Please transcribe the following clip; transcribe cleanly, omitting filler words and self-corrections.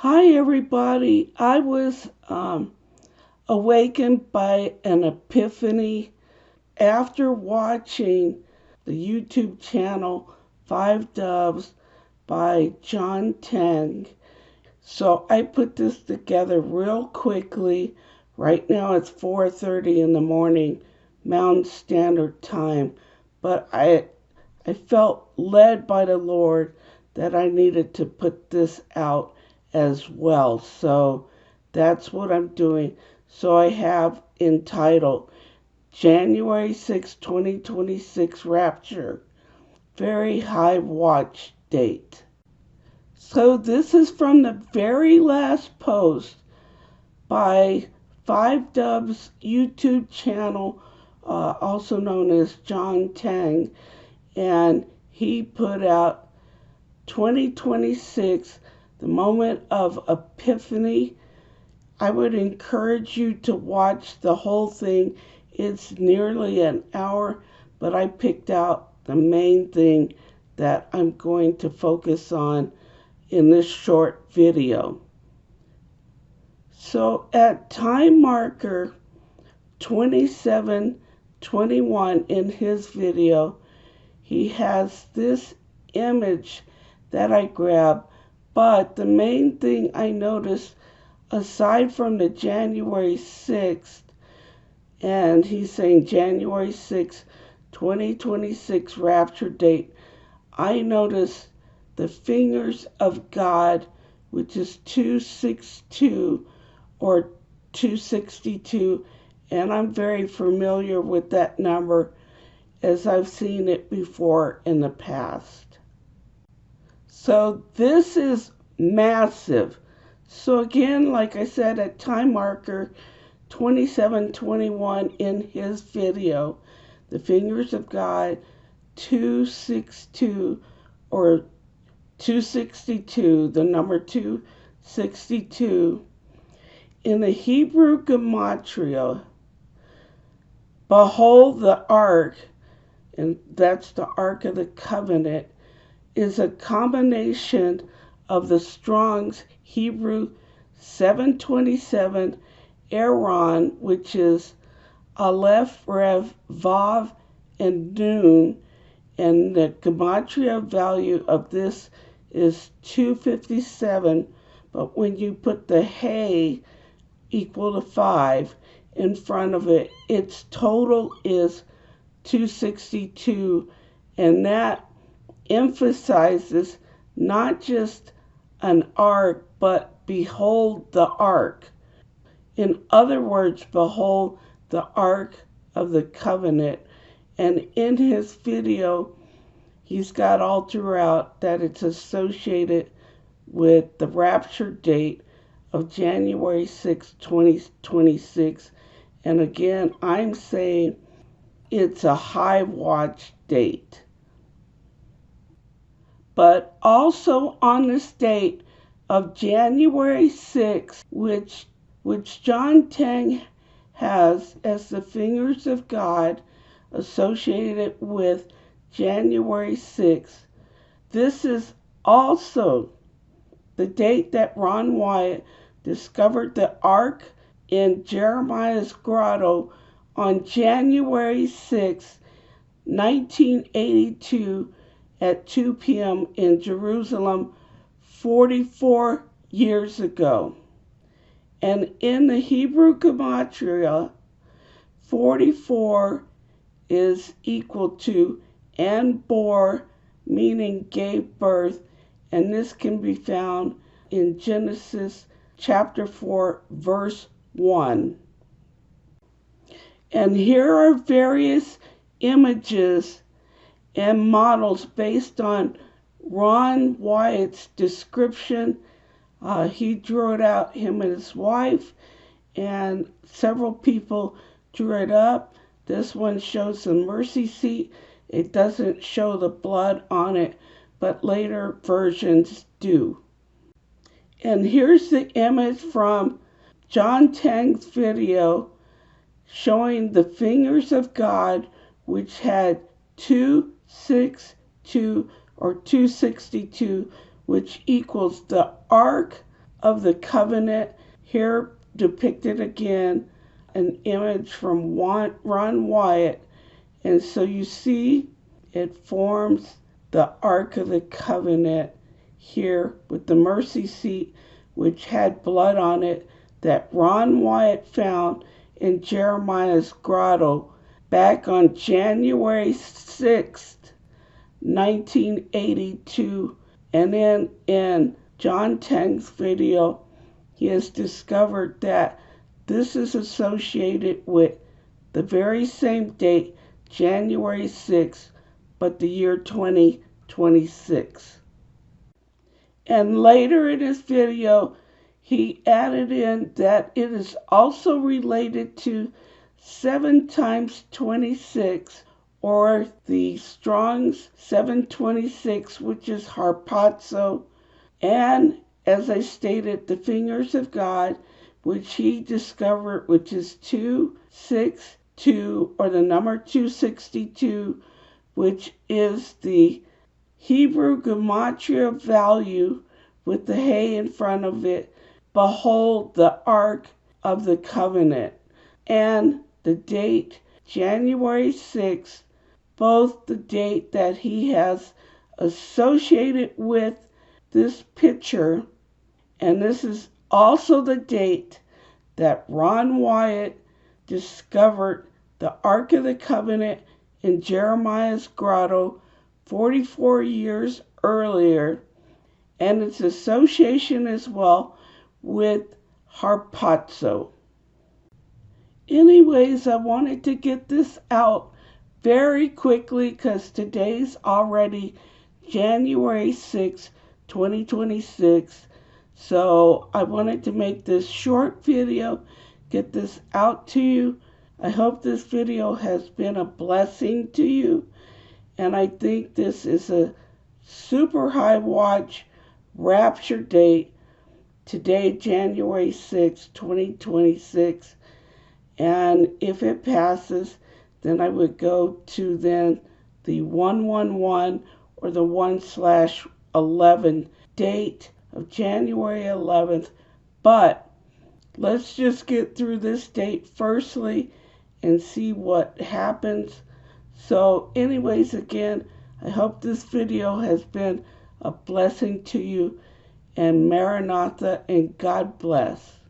Hi everybody. I was awakened by an epiphany after watching the YouTube channel Five Doves by John Tang. So I put this together real quickly. Right now it's 4:30 in the morning, Mountain Standard Time. But I felt led by the Lord that I needed to put this out as well. So that's what I'm doing. So I have entitled January 6, 2026 Rapture, very high watch date. So this is from the very last post by Five Doves YouTube channel, also known as John Tang, and he put out 2026, the moment of Epiphany. I would encourage you to watch the whole thing. It's nearly an hour, but I picked out the main thing that I'm going to focus on in this short video. So at time marker 27:21 in his video, he has this image that I grabbed, but the main thing I noticed, aside from the January 6th, and he's saying January 6th, 2026 rapture date, I noticed the fingers of God, which is 262 or 262, and I'm very familiar with that number as I've seen it before in the past. So this is massive. So again, like I said, at time marker 27:21 in his video, the fingers of God, 262 or 262, the number 262. In the Hebrew gematria, behold the ark, and that's the Ark of the Covenant, is a combination of the Strong's Hebrew 727 Aaron, which is Aleph, Rev, Vav, and Nun, and the gematria value of this is 257, but when you put the Hey equal to 5 in front of it, its total is 262, and that emphasizes not just an ark, but behold the ark. In other words, behold the Ark of the Covenant. And in his video, he's got all throughout that it's associated with the rapture date of January 6, 2026. And again, I'm saying it's a high watch date. But also on this date of January 6, which John Tang has as the fingers of God associated with January 6. This is also the date that Ron Wyatt discovered the ark in Jeremiah's grotto on January 6, 1982 at 2 p.m. in Jerusalem 44 years ago. And in the Hebrew gematria, 44 is equal to and bore, meaning gave birth, and this can be found in Genesis chapter 4, verse 1. And here are various images and models based on Ron Wyatt's description. He drew it out, him and his wife, and several people drew it up. This one shows the mercy seat. It doesn't show the blood on it, but later versions do. And here's the image from John Tang's video showing the fingers of God, which had 262 or 262, which equals the Ark of the Covenant. Here depicted again, an image from Ron Wyatt. And so you see it forms the Ark of the Covenant here with the mercy seat, which had blood on it, that Ron Wyatt found in Jeremiah's grotto back on January 6th, 1982. And then in John Tang's video, he has discovered that this is associated with the very same date, January 6th, but the year 2026. And later in his video, he added in that it is also related to 7 times 26, or the Strong's 726, which is harpazo, and, as I stated, the fingers of God, which he discovered, which is 262, or the number 262, which is the Hebrew gematria value with the hay in front of it. Behold the Ark of the Covenant. And the date, January 6th, both the date that he has associated with this picture, and this is also the date that Ron Wyatt discovered the Ark of the Covenant in Jeremiah's grotto 44 years earlier, and its association as well with harpazo. Anyways, I wanted to get this out very quickly because today's already January 6, 2026. So I wanted to make this short video, get this out to you. I hope this video has been a blessing to you. And I think this is a super high watch rapture date. Today, January 6, 2026. And if it passes, then I would go to then the 111 or the 1/11 date of January 11th. But let's just get through this date firstly and see what happens. So anyways, again, I hope this video has been a blessing to you, and Maranatha, and God bless.